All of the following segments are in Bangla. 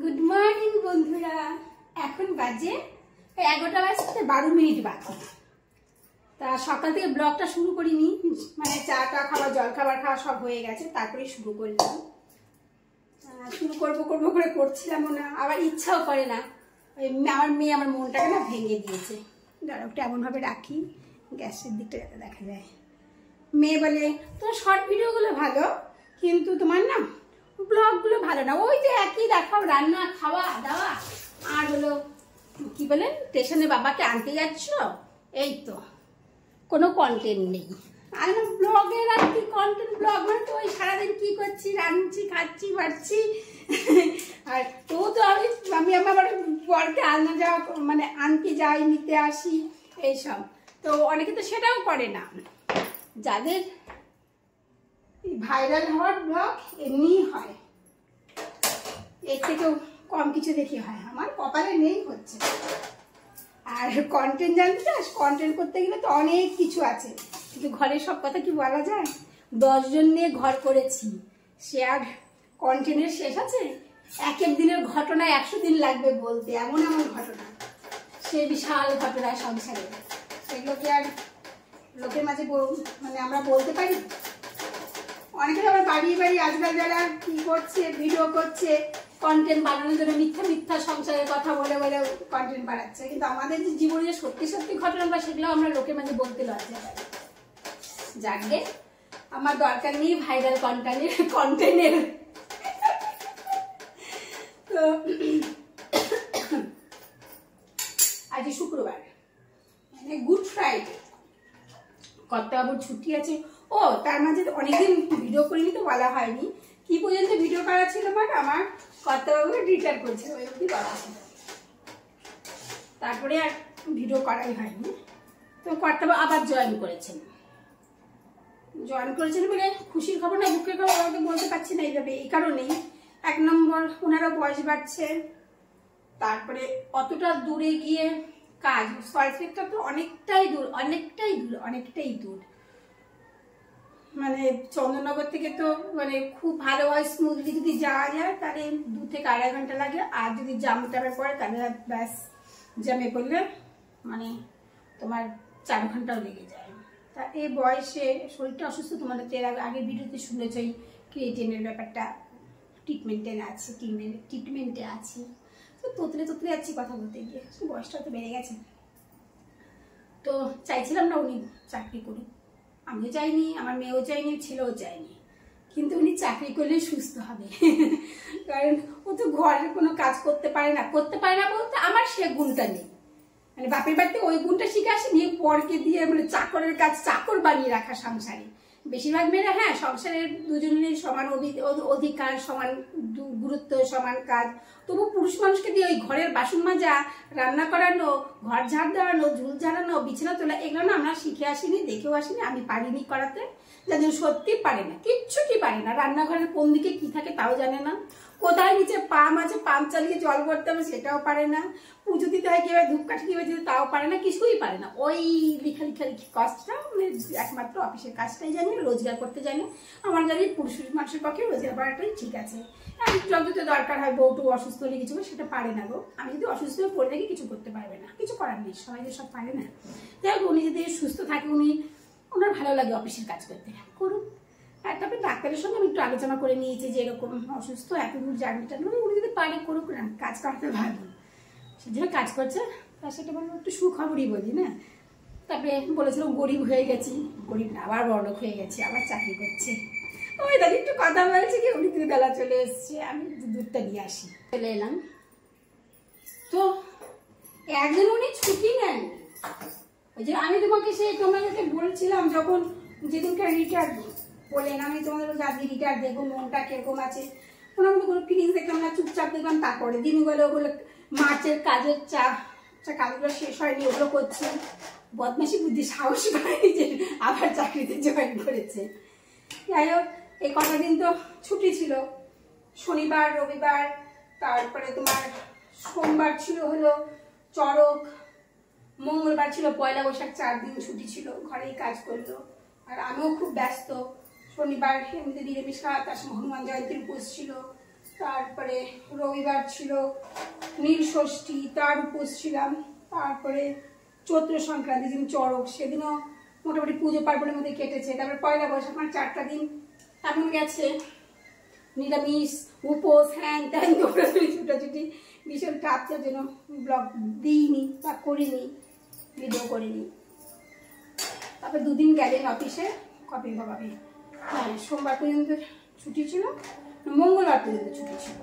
গুড মর্নিং বন্ধুরা। এখন বাজে 11টা বাজতে 12 মিনিট বাকি। তা সকাল থেকে ব্লগটা শুরু করিনি, মানে চাটা খাওয়া জল খাবার খাওয়া সব হয়ে গেছে, তারপরে শুরু করলাম। শুরু করবো করে করছিলামও না, আবার ইচ্ছাও করে না। আমার মেয়ে আমার মনটাকে না ভেঙে দিয়েছে। দাঁড়াও একটু এমনভাবে রাখি গ্যাসের দিকটা যাতে দেখা যায়। মেয়ে বলে তোমার শর্ট ভিডিওগুলো ভালো, কিন্তু তোমার না ব্লগগুলো ভালো না। ওই যে একই দেখাও, রান্না খাওয়া দাওয়া, আর হলো কি বলে স্টেশনে বাবাকে আনতে যাচ্ছ, এই তো কোনো কন্টেন্ট নেই। আর ব্লগের আর কি কন্টেন্ট? ব্লগ মানে তো ওই সারাদিন কি করছি, রাঁধছি খাচ্ছি বাড়ছি। আর তো আমি আমার বরকে আনা যাওয়া, মানে আনতে যাই নিতে আসি এইসব। তো অনেকে তো সেটাও করে না। যাদের ভাইরাল হওয়ার ব্লগ এমনিই হয়, এর থেকেও কম কিছু দেখি হয়। আমার কপালে নেই হচ্ছে। আর কন্টেন্ট জানতে চাস? কন্টেন্ট করতে গেলে তো অনেক কিছু আছে, কিন্তু ঘরের সব কথা কি বলা যায়? 10 জন নিয়ে ঘর করেছি, সে আর কন্টেন্টের শেষ আছে? এক এক দিনের ঘটনা 100 দিন লাগবে বলতে, এমন এমন ঘটনা, সে বিশাল ঘটনা সংসারে। সেগুলোকে আর লোকের মাঝে মানে আমরা বলতে পারি? অনেকে আবার বাড়িয়ে বাড়িয়ে আজকাল যারা কি করছে, ভিডিও করছে কন্টেন্ট বানানোর জন্য, মিথ্যা মিথ্যা সংসারের কথা বলে বলে কন্টেন্ট বানাচ্ছে। কিন্তু আমাদের যে জীবনে যে সত্যি সত্যি ঘটনাটা, সেগুলো আমরা লোকের মাঝে বলতে লজ্জা পাই। যাকে আমার দরকার নেই ভাইরাল কন্টেন্টের। তো আজ শুক্রবার, মানে গুড ফ্রাইডে, কর্তাবাবুর ছুটি আছে। ও তার মাঝে অনেকদিন ভিডিও করিনি তো বলা হয়নি। কি পর্যন্ত ভিডিও করা ছিল? বাট আমার কর্তাবাবুকে রিটায়ার করছে, ওই অব্দি বলা ছিল। তারপরে আর ভিডিও করাই হয়নি। তো কর্তাবাবু আবার জয়েন করেছেন বলে খুশির খবর না, দুঃখের খবর আমাকে বলতে পারছি না এইভাবে। এই কারণেই, 1 নম্বর ওনারও বয়স বাড়ছে, তারপরে অতটা দূরে গিয়ে কাজ, সল্টলেকটা তো অনেকটাই দূর। মানে চন্দননগর থেকে তো মানে খুব ভালো হয়, স্মুথলি যদি যাওয়া যায় তাহলে 2 থেকে 2.5 ঘন্টা লাগে। আর যদি জাম টামে পড়ে তাহলে ব্যাস, জামে পড়লে মানে তোমার 4 ঘন্টাও লেগে যায়। তা এই বয়সে শরীরটা অসুস্থ। তোমাদের তো এর আগে ভিডিওতে শুনেছই ক্রিয়েটিনের ব্যাপারটা, ট্রিটমেন্টে আছে। তো তোতলে যাচ্ছি কথা বলতে গিয়ে, বয়সটা তো বেড়ে গেছে। তো চাইছিলাম না উনি চাকরি করুক, আমিও চাইনি, আমার মেয়েও চাইনি, ছেলেও চাইনি। কিন্তু উনি চাকরি করলে সুস্থ হবে। কারণ ও তো ঘরের কোনো কাজ করতে পারে না বলতে আমার সে গুণটা নেই। মানে বাপের বাড়িতে ওই গুণটা শিখে আসেনি, পরকে দিয়ে মানে চাকরের কাজ, চাকর বানিয়ে রাখা সংসারে। বেশিরভাগ মেয়েরা হ্যাঁ সংসারের দুজনের সমান অধিকার, সমান গুরুত্ব, সমান কাজ। তবু পুরুষ মানুষকে দিয়ে ওই ঘরের বাসন মাজা, রান্না করানো, ঘর ঝাড় দেওয়ানো, ঝুল ঝাড়ানো, বিছানা তোলা, এগুলো না আমরা শিখে আসিনি, দেখেও আসিনি। আমি পারিনি করাতে, যাদের সত্যি পারে না, কিচ্ছুটি পারে না। রান্নাঘরের কোন দিকে কি থাকে তাও জানে না, কোথায় নিচে পাম্প আছে, পাম্প চালিয়ে জল ভরতে হবে সেটাও পারে না, পুজো দিতে হয় কিভাবে, ধূপকাঠি কিভাবে দিতে তাও পারে না, কিছুই পারে না। ওই লিখা কাজটা মানে একমাত্র অফিসের কাজটাই জানি, রোজগার করতে জানি। আমার জানি পুরুষ মানুষের পক্ষে রোজগার করাটাই ঠিক আছে। যত দরকার হয়, বউটু অসুস্থ হলে কিছু সেটা পারে না গো। আমি যদি অসুস্থ হয়ে পড়ে থাকি কিছু করতে পারবে না, কিছু করার নেই, সবাই যে সব পারে না। যাই হোক, উনি যদি সুস্থ থাকে, ওনার ভালো লাগে অফিসের কাজ করতে, করুন। আর তারপরে ডাক্তারের সঙ্গে আমি একটু আলোচনা করে নিয়েছি যে এরকম অসুস্থ, এত দূর জার্নিটা, উনি যদি পারে করুক না, কাজ করতে ভালো, সেজন্য কাজ করছে। তার সেটা বলবো একটু সুখবরই বলি না। তারপরে বলেছিল গরিব হয়ে গেছি, গরিব না আবার বড়লোক হয়ে গেছি, আবার চাকরি করছে। ওই দাদি একটু কথা বলছে কি, উনি 2 বেলা চলে এসছে, আমি দুধটা দিয়ে আসি, চলে এলাম। তো একদিন উনি ছুটি নেন। ওই যে আমি তোমাকে তোমাদেরকে বলছিলাম, যখন যেদিনকার রিটায়ার বললেন, আমি তোমাদের আজকে রিটায়ার দেখবো, মনটা কিরকম আছে, ওনার মধ্যে কোনো ফিলিংস দেখলাম না, চুপচাপ দেখলাম। তারপরে দিনগুলো ওগুলো মার্চের কাজের কাজগুলো শেষ হয়নি, ওগুলো করছে। বদমাশি বুদ্ধি সাহস করেনি যে আবার চাকরিতে জয়েন করেছে। যাই হোক, এই কটা দিন তো ছুটি ছিল, শনিবার রবিবার, তারপরে তোমার সোমবার ছিল হলো চড়ক, মঙ্গলবার ছিল পয়লা বৈশাখ, 4 দিন ছুটি ছিল, ঘরেই কাজ করলো। আর আমিও খুব ব্যস্ত। শনিবার এমনিতে নিরামিষ খাওয়া, তার সঙ্গে হনুমান জয়ন্তীর উপোস ছিল। তারপরে রবিবার ছিল নীল ষষ্ঠী, তার উপোস ছিলাম। তারপরে চৈত্র সংক্রান্তি দিন চড়ক, সেদিনও মোটামুটি পুজো পার্বণের মধ্যে কেটেছে। তারপরে পয়লা বৈশাখ, আমার 4টা দিন এমন গেছে, নিরামিষ, উপোস, হ্যান ত্যান, দৌড়াদৌড়ি, ছুটাছুটি, ভীষণ চাপটার জন্য ব্লগ দিইনি বা করিনি, ভিডিও করিনি। তারপর 2 দিন গেলেন অফিসে, কবে বাবাবে, হ্যাঁ সোমবার পর্যন্ত ছুটি ছিল, মঙ্গলবার পর্যন্ত ছুটি ছিল,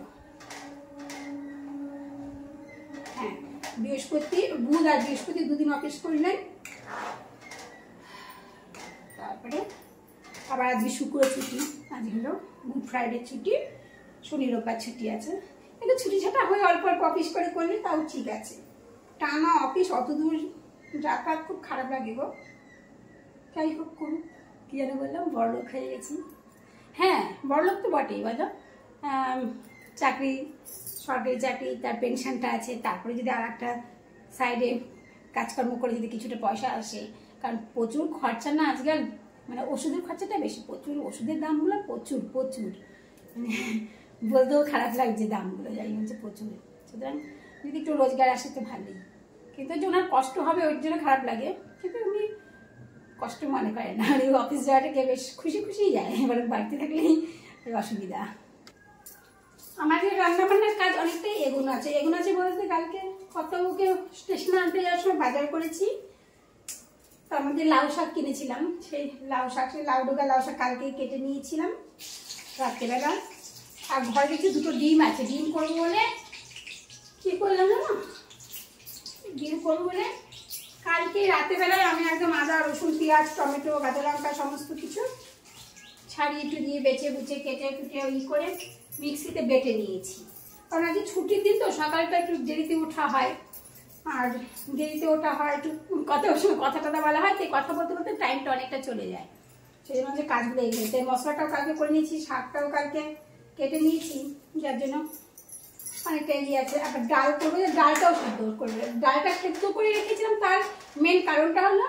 হ্যাঁ বৃহস্পতি, বুধ আর বৃহস্পতি 2 দিন অফিস করলেন। তারপরে আবার আজকে শুক্র ছুটি, আজ হলো গুড ফ্রাইডে ছুটি, শনি রোববার ছুটি আছে। কিন্তু ছুটি ছাটা হয়ে অল্প অল্প অফিস করে করলে তাও ঠিক আছে, টানা অফিস অত দূর যাতায়াত খুব খারাপ লাগে গো। যাই হোক করুন, কি যেন বললাম, বড়লোক হয়ে গেছি। হ্যাঁ বড়লোক তো বটেই বলো, চাকরি, সরকারি চাকরি, তার পেনশনটা আছে, তারপরে যদি আর একটা সাইডে কাজকর্ম করে যদি কিছুটা পয়সা আসে, কারণ প্রচুর খরচা না আজকাল, মানে ওষুধের খরচাটা বেশি, প্রচুর ওষুধের দামগুলো প্রচুর প্রচুর, মানে বলতেও খারাপ লাগছে দামগুলো, যাই হচ্ছে প্রচুর। সুতরাং যদি একটু রোজগার আসে তো ভালোই, কিন্তু ওনার কষ্ট হবে ওর জন্য খারাপ লাগে, কিন্তু উনি কষ্ট মনে করে না, আর অফিস যাওয়াটাকে বেশ খুশি খুশিই যায়, এবার বাড়িতে থাকলেই অসুবিধা। আমাদের রান্নাবান্নার কাজ অনেকটাই এগোনো আছে, এগোনো আছে বলতে কালকে কর্তাবুকে স্টেশনে আনতে যাওয়ার সময় বাজার করেছি, তার মধ্যে লাউ শাক কিনেছিলাম, সেই লাউ শাক, সেই লাউ ডোকা লাউ শাক কালকেই কেটে নিয়েছিলাম রাত্রেবেলা। আর ঘরে দেখছি 2টো ডিম আছে, ডিম করবো বলে কি করলাম না, ডিম করবো বলে কালকে রাতেবেলায় আমি একদম আদা রসুন পেঁয়াজ টমেটো কাঁচা লঙ্কা সমস্ত কিছু ছাড়িয়ে একটু দিয়ে বেছে বুচে কেটে কুটে করে মিক্সিতে বেটে নিয়েছি। কারণ আজকে ছুটির দিন তো, সকালটা একটু দেরিতে ওঠা হয়, আর দেরিতে ওঠা হয়, একটু কথা টথা বলা হয়, তাই কথা বলতে বলতে টাইমটা অনেকটা চলে যায়, সেই জন্য যে কাজগুলো এগিয়ে, তাই মশলাটাও কালকে করে নিয়েছি, শাকটাও কালকে কেটে নিয়েছি, যার জন্য অনেকটা এগিয়ে আছে। আবার ডাল করবো, ডালটাও সেদ্ধ করবে, ডালটা সেদ্ধ করে রেখেছিলাম, তার মেন কারণটা হলো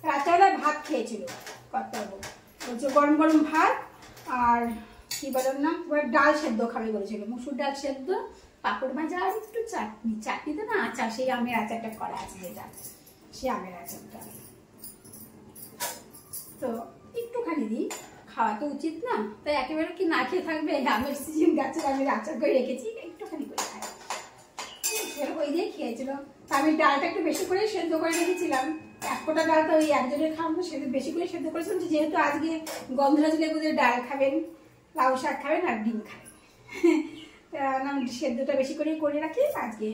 রাত্রেবেলায় ভাত খেয়েছিল কর্তাবু, বলছে গরম গরম ভাত আর কি বলেন না, ডাল সেদ্ধ খাবে বলেছিল, মুসুর ডাল সেদ্ধ, পাঁপড় ভাজা আর একটু চাটনি, চাটনি তো না আচার, সেই আমের আচারটা করা আছে যেটা, সেই আমের আচারটা তো একটুখানি দিই, খাওয়া তো উচিত না, তাই একেবারে কি না খেয়ে থাকবে, আমের সিজন গাছের আমের আচার করে রেখেছি, একটুখানি করে খাই, ওই দিয়ে খেয়েছিল। আমি ডালটা একটু বেশি করে সেদ্ধ করে রেখেছিলাম, 1 কোটা ডালটা ওই একজনের খাবো, সেদ্ধ বেশি করে সেদ্ধ করেছিলাম, যেহেতু আজকে গন্ধরাজ লেবু দিয়ে ডাল খাবেন, লাউ শাক খাবেন আর ডিম খাবেন, সেদ্ধটা বেশি করেই করে রাখি। আজকে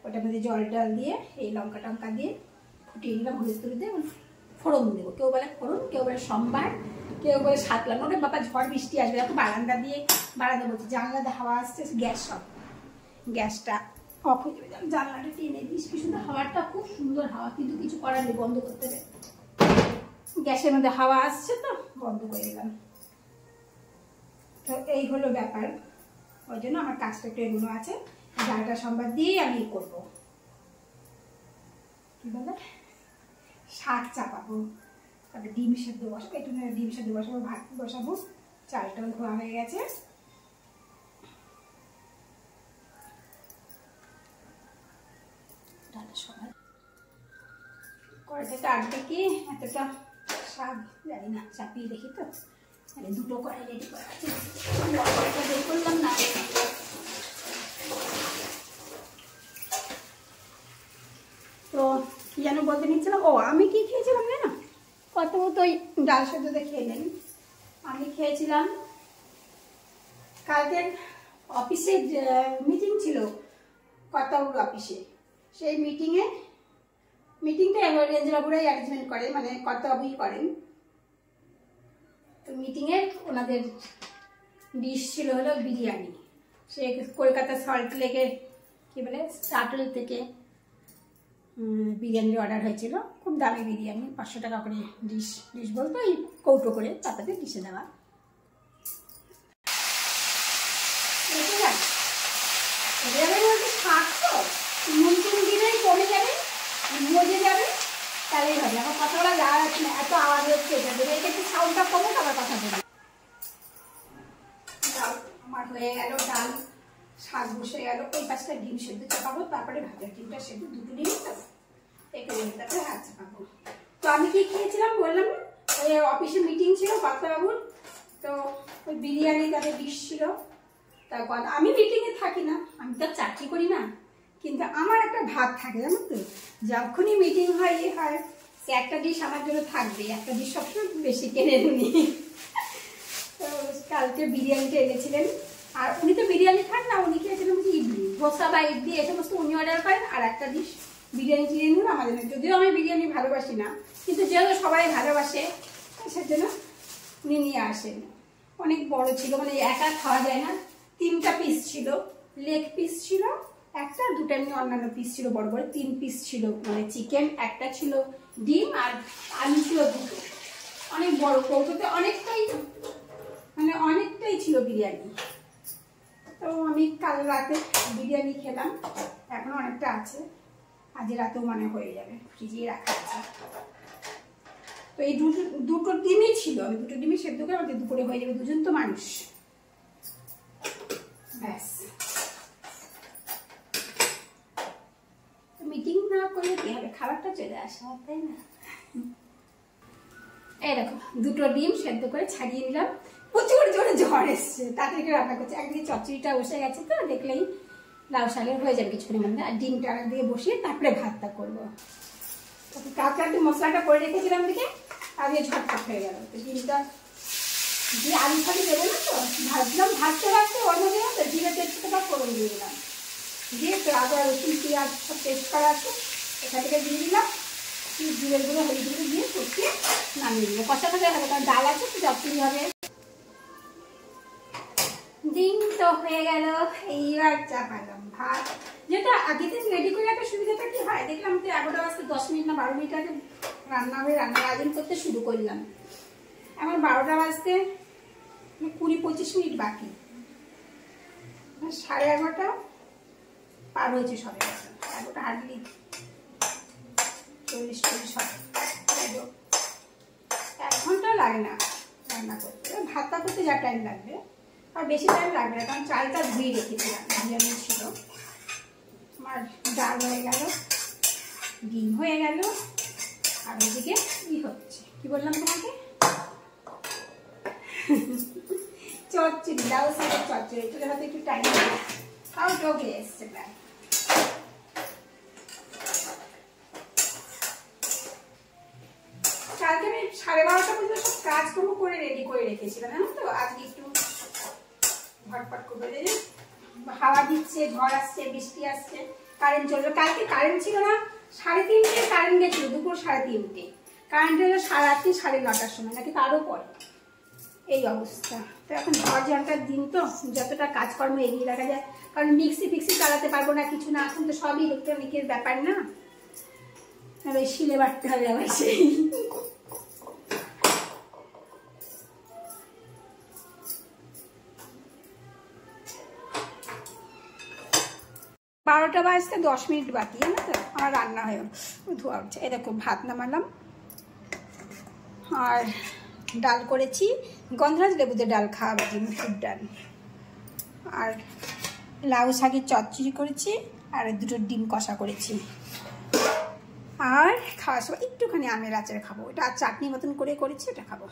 ওটার মধ্যে জল ডাল দিয়ে এই লঙ্কা টঙ্কা দিয়ে ফুটিয়ে নিলাম, হলুদ তুলে দিয়ে ফোড়ন দেবো, কেউ বলে ফোড়ন, কেউ বলে সম্বার, কেউ বলে সাতলাম, ওটা বাবা ঝড় বৃষ্টি আসবে, দেখো বারান্দা বলছি, জানলাতে হাওয়া আসছে, গ্যাস সব, গ্যাসটা অফ হয়ে যাবে, জানলাটা টেনে দিস, কি সুন্দর হাওয়াটা, খুব সুন্দর হাওয়া, কিন্তু কিছু করার নেই, বন্ধ করতে হবে, গ্যাসের মধ্যে হাওয়া আসছে তো বন্ধ করে দিলাম। তো এই হলো ব্যাপার, ওই জন্য আমার কাজটা একটু এগুলো আছে, ডালটা সম্বাদ দিয়েই আমি করবো, কি বলে শাক চাপাবো, তারপরে ডিম সেদ্ধ বসাবো, একটু ডিম সেদ্ধ বসাবো, ভাত বসাবো, চালটাও ধোয়া হয়ে গেছে। ডালটা সবাই করে থেকে আটবে কি এতটা শাক জানি না, চাপিয়ে দেখি তো, তাহলে 2টো কড়াই রেডি করা আছে, বের করলাম না। তো কি যেন বলতে নিচ্ছিলাম, ও আমি কি খেয়েছিলাম না, কত তো ওই ডাল সেদ্ধতে খেয়ে নেন, আমি খেয়েছিলাম কালকে অফিসে মিটিং ছিল কর্তাবুর অফিসে, সেই মিটিংটা রেঞ্জবাবুরাই অ্যারেঞ্জমেন্ট করে, মানে কর্তাবুই করেন। তো মিটিংয়ে ওনাদের ডিশ ছিল হলো বিরিয়ানি, সে কলকাতা সল্ট লেকের কি বলে স্টার্টল থেকে বিরিয়ানির অর্ডার হয়েছিল, খুব দামি বিরিয়ানি, 500 টাকা করে ডিশ বলতো ওই কৌটো করে তাতে ডিশে দেওয়া। শাক তো নুন টুন দিলেই কমে যাবে, মজে যাবে, তাহলেই হবে। আমার কথা বলা যাওয়া যাচ্ছে না, এত আওয়াজ হচ্ছে, এটা একটু সাউন্ডটা কমে আবার কথা বলি। ডাল আমার হয়ে গেল, ডাল শাক বসে গেল, ওই পাঁচটা ডিম সেদ্ধ চাপাবো, তারপরে ভাতের ডিমটা সেদ্ধ, দুটো ডিম তো এখানে তারপরে হাত চাপাবো। তো আমি কি খেয়েছিলাম বললাম না, ওই অফিসে মিটিং ছিল পাত্তাবাবুর, তো ওই বিরিয়ানি তাদের ডিশ ছিল। তারপর আমি মিটিংয়ে থাকি না, আমি তো চাকরি করি না, কিন্তু আমার একটা ভাগ থাকে জানো তো, যখনই মিটিং হয় হয় সে একটা ডিশ আমার জন্য থাকবে, একটা ডিশ সবসময় বেশি কিনে নিই। তো কালকে বিরিয়ানিটা এনেছিলেন, আর উনি তো বিরিয়ানি খান না, উনি খেয়েছিলেন ইডলি, ধোসা বা ইডলি এই সমস্ত উনি অর্ডার করেন, আর একটা ডিশ বিরিয়ানি চিনে নিন আমাদের। যদিও আমি বিরিয়ানি ভালোবাসি না, কিন্তু যেহেতু সবাই ভালোবাসে সেজন্য উনি নিয়ে আসেন। অনেক বড় ছিল, মানে একা খাওয়া যায় না, 3টা পিস ছিল, লেগ পিস ছিল একটা, দুটো এমনি অন্যান্য পিস ছিল বড় বড়, 3 পিস ছিল মানে চিকেন, একটা ছিল ডিম, আর আলু ছিল দুটো। অনেক বড় কৌটোতে অনেকটাই, মানে অনেকটাই ছিল বিরিয়ানি। তো আমি কাল রাতে বিরিয়ানি খেলাম, এখনো অনেকটা আছে, আজ রাতেও মানে হয়ে যাবে, ফ্রিজে রাখা আছে। তো এই দুটো ডিমই ছিল, আমি দুটো ডিমই সেদ্ধ করে আমাদের দুপুরে হয়ে যাবে, দুজন তো মানুষ, ব্যাস। মিটিং না করলে কি হবে, খাবারটা চলে আসে, তাই না? এই দেখো দুটো ডিম সেদ্ধ করে ছাড়িয়ে নিলাম, প্রচুর জোরে ঝড় এসছে, তাড়াতাড়ি রান্না করছে। একদিকে চচ্চড়িটা বসে গেছে, তো দেখলেই লাউ শাকের হয়ে যাবে কিছুক্ষণের মধ্যে, আর ডিমটা দিয়ে বসিয়ে তারপরে ভাতটা করবো। কালকে একটু মশলাটা করে রেখেছিলাম দিকে, আজকে ঝটপট হয়ে গেল। তো ডিমটা দিয়ে আলু ফালু দেবো না তো, ভাজলাম, ভাজতে ভাজতে ওর মধ্যে তো জিরে তেজপাতা ফোড়ন দিয়ে দিলাম, দিয়ে তো আদা রসুন পেঁয়াজ সব পেস্ট করা আছে এখান থেকে দিয়ে দিলাম, জিরের গুঁড়ো হলুদ গুঁড়ো দিয়ে কষিয়ে নামিয়ে দিল। কষা থাকলে হবে, কারণ ডাল আছে তো যতই হবে। ডিম তো হয়ে গেল, এইবার চাপালাম ভাত। যেটা আগে থেকে রেডি করে রাখার সুবিধাটা কি হয়, দেখলাম তো 11টা বাজতে 10 মিনিট না 12 মিনিট আগে রান্না হবে, রান্নার আয়োজন করতে শুরু করলাম। এখন 12টা বাজতে 20-25 মিনিট বাকি, 11:30 পার হয়েছে সবে, 11টা হার্ডলি 40-40 হবে, 1 ঘন্টা লাগে না রান্না করতে। ভাতটা করতে যা টাইম লাগবে, আর বেশি টাইম লাগবে না, কারণ চালটা ধুয়ে রেখেছিলাম, বিরিয়ানি ছিল। আমার ডাল হয়ে গেল, ডিম হয়ে গেল, আর ওইদিকে কি হচ্ছে, কি বললাম তোমাকে, চচ্চড়ি, লাউ শাকের চচ্চড়ি। এটার হাতে একটু টাইম লাগে, তাও ঢোকে এসছে প্রায়। কালকে আমি 12:30 পর্যন্ত সব কাজকর্ম করে রেডি করে রেখেছিলাম, জানো তো। আজকে একটু ঝটপট করে, হাওয়া দিচ্ছে, ঝড় আসছে, বৃষ্টি আসছে, কারেন্ট চলবে। কালকে কারেন্ট ছিল না, 3:30 কারেন্ট গেছিল, দুপুর 3:30, কারেন্ট হলো রাত্রি 9:30 সময়, নাকি তারও পরে, এই অবস্থা। তো এখন ঝড় ঝড়টার দিন তো, যতটা কাজকর্ম এগিয়ে রাখা যায়, কারণ মিক্সি ফিক্সি চালাতে পারবো না, কিছু না, এখন তো সবই ইলেকট্রনিকের ব্যাপার না, ওই শিলে বাটতে হবে আবার সেই। 12টা বাজতে 10 মিনিট বাকি, জানো তো আমার রান্না হয়ে ধোয়া উঠছে। এই দেখো ভাত নামালাম, আর ডাল করেছি, গন্ধরাজ লেবুতে ডাল খাওয়াবে, মুসুর ডাল, আর লাউ শাকের চচ্চড়ি করেছি, আর দুটো ডিম কষা করেছি। আর খাওয়ার সময় একটুখানি আমের আচার খাবো, এটা চাটনি মতন করে করেছি, এটা খাবো।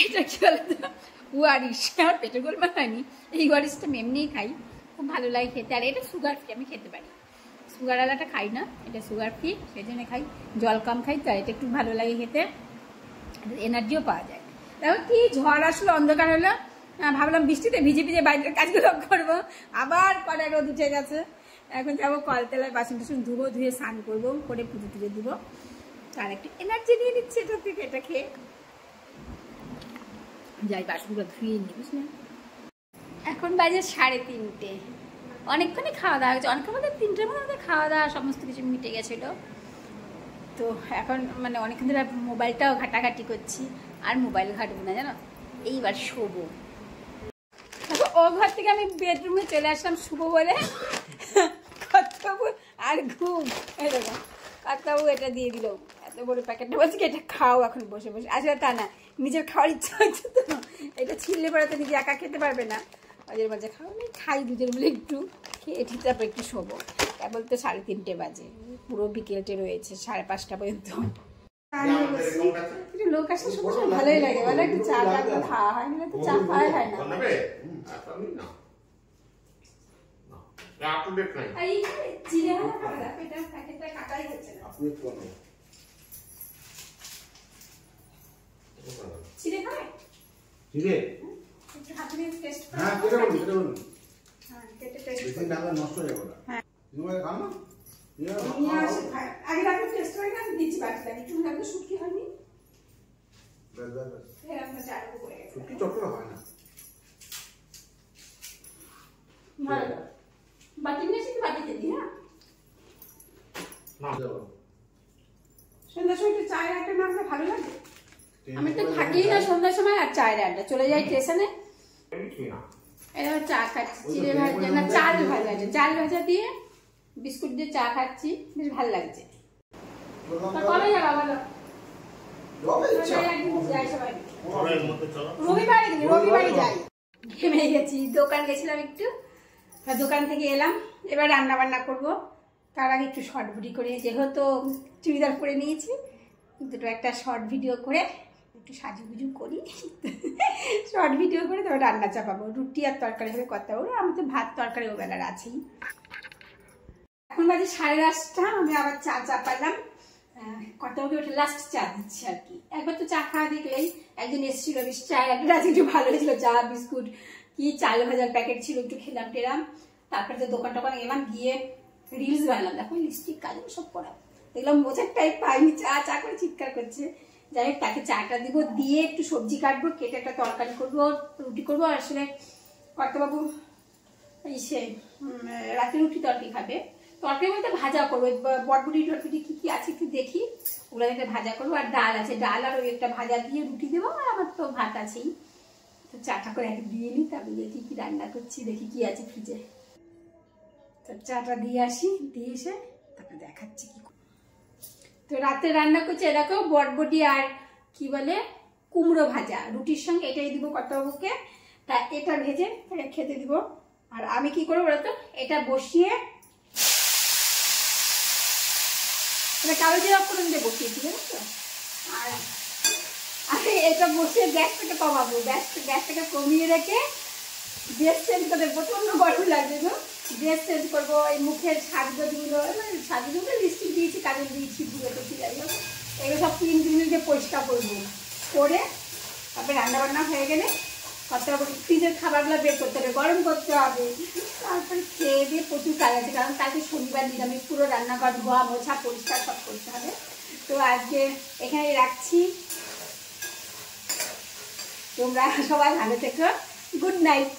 এটা কি বলতো, ওয়ারিশ, আমার পেটে গোলমাল হয়নি, এই ওয়ারিশটা এমনিই খাই, খুব ভালো লাগে খেতে। আর এটা সুগার ফ্রি, আমি খেতে পারি, সুগার আলাটা খাই না, এটা সুগার ফ্রি, সেই জন্য খাই, জল কম খাই, তো এটা একটু ভালো লাগে খেতে, এনার্জিও পাওয়া যায়। দেখো কি ঝড় আসলো, অন্ধকার হলো, ভাবলাম বৃষ্টিতে ভিজে ভিজে বাইরের কাজগুলো করবো, আবার পরে রোদ উঠে গেছে। এখন যাবো কলতলায়, বাসন টাসন ধুবো, ধুয়ে স্নান করবো, করে পুজো টুজো দিব, তার একটু এনার্জি নিয়ে নিচ্ছে এটা থেকে, এটা খেয়ে যাই বাসনগুলো ধুয়ে নিই, বুঝলেন। এখন বাজে 3:30, অনেকক্ষণই খাওয়া দাওয়া হয়েছে, অনেকক্ষণ মধ্যে 3টার মধ্যে খাওয়া দাওয়া সমস্ত কিছু মিটে গেছিলো। তো এখন মানে অনেকক্ষণ ধরে মোবাইলটাও ঘাটাঘাটি করছি, আর মোবাইল ঘাটবো না, জানো, এইবার শোবো। ও ঘর থেকে আমি বেডরুমে চলে আসলাম শুবো বলে, কর্তাবু আর ঘুম। এই দেখো কর্তাবু এটা দিয়ে দিল, এত বড় প্যাকেটটা, বলছি কি এটা খাও এখন বসে বসে। আসলে তা না, নিজের খাওয়ার ইচ্ছা হচ্ছে তো, এটা ছিললে পরে তো নিজে একা খেতে পারবে না, মাঝে মাঝে খাওয়া নেই, খাই দুজন মিলে একটু খেয়ে ঠিক তারপর একটু শোবো। কেবল তো 3:30 বাজে, পুরো বিকেলটে রয়েছে 5:30 পর্যন্ত। একটু লোক আসলে শুধু ভালোই লাগে, বলো একটু চা খাওয়া হয় না, তো চা খাওয়াই হয় না। সন্ধ্যার সময় একটু চায়ের আড্ডা না হলে ভালো লাগে। আমি তো থাকি না সন্ধ্যার সময়, আর চায়ের আড্ডা চলে যাই স্টেশনে, এবার চা খাচ্ছি, চিড়ে ভাজা না চাল ভাজা আছে, চাল ভাজা দিয়ে বিস্কুট দিয়ে চা খাচ্ছি, বেশ ভালো লাগছে। কবে যাবা বলো? রবিবারে যাই। ঘেমে গেছি, দোকান গেছিলাম একটু, দোকান থেকে এলাম, এবার রান্না বান্না করবো। তার আগে একটু শর্ট ভিডিও করে, যেহেতু চুড়িদার পরে নিয়েছি, দুটো একটা শর্ট ভিডিও করে একটু সাজুগুজু করি, শর্ট ভিডিও করে তবে রান্না চাপাবো। রুটি আর তরকারি হবে করতে হবে, আমি তো ভাত তরকারি ও বেলার আছেই। এখন বাজে 8:30, আমি আবার চা চাপালাম, কত হবে ওটা লাস্ট চা দিচ্ছি আর কি। একবার তো চা খাওয়া দেখলেই, একজন এসেছিল বেশ চায়ের একটা একটু ভালো হয়েছিল, চা বিস্কুট কি চাল ভাজার প্যাকেট ছিল, একটু খেলাম টেলাম। তারপরে তো দোকান টোকান গেলাম, গিয়ে রিলস বানালাম, দেখো লিপস্টিক কাজল সব পড়া, দেখলাম মোচার টাইপ পাইনি, চা চা করে চিৎকার করছে। যাই হোক তাকে চাটা দিব, দিয়ে একটু সবজি কাটবো, কেটে একটা তরকারি করবো, রুটি করবো। আসলে কর্তাবাবু সে রাতে রুটি তরকারি খাবে, তরকারি বলতে ভাজা করবো, বটবুটি টটবুটি কি কি আছে একটু দেখি, ওগুলো একটা ভাজা করবো। আর ডাল আছে, ডাল আর ওই একটা ভাজা দিয়ে রুটি দেবো, আর আমার তো ভাত আছেই। তো চাটা করে এক দিয়ে নিই, তারপরে দেখি কি রান্না করছি, দেখি কি আছে ফ্রিজে। তো চাটা দিয়ে আসি, দিয়ে এসে তারপরে দেখাচ্ছি কি। তো রাতে রান্না করছি এরকম বটবটি আর কি বলে কুমড়ো ভাজা, রুটির সঙ্গে এটাই দিব কর্তাবাবুকে। তা এটা ভেজে তাকে খেতে দিব। আর আমি কি করবো বলতো, এটা বসিয়ে কালো জিরা ফোড়ন দিয়ে বসিয়েছি, জানো তো। আর আমি এটা বসিয়ে গ্যাসটাকে কমাবো, গ্যাসটাকে কমিয়ে রেখে ড্রেস চেঞ্জ করে, প্রচন্ড গরম লাগবে তো, ড্রেস চেঞ্জ করবো। এই মুখের সাজগুলো, সাজগুলো লিপস্টিক দিয়েছি, কাজল দিয়েছি, ভুলে দিয়েছি, যাই হোক এগুলো সব ক্লিন দিয়ে পরিষ্কার করবো, করে তারপরে রান্নাবান্না হয়ে গেলে ফ্রিজের খাবারগুলো বের করতে হবে, গরম করতে হবে, তারপরে খেয়ে দিয়ে প্রচুর কাজ আছে, কারণ কালকে শনিবার নিরামিষ, পুরো রান্নাঘর ধোয়া মোছা পরিষ্কার সব করতে হবে। তো আজকে এখানে রাখছি, তোমরা সবাই ভালো থেকো, গুড নাইট।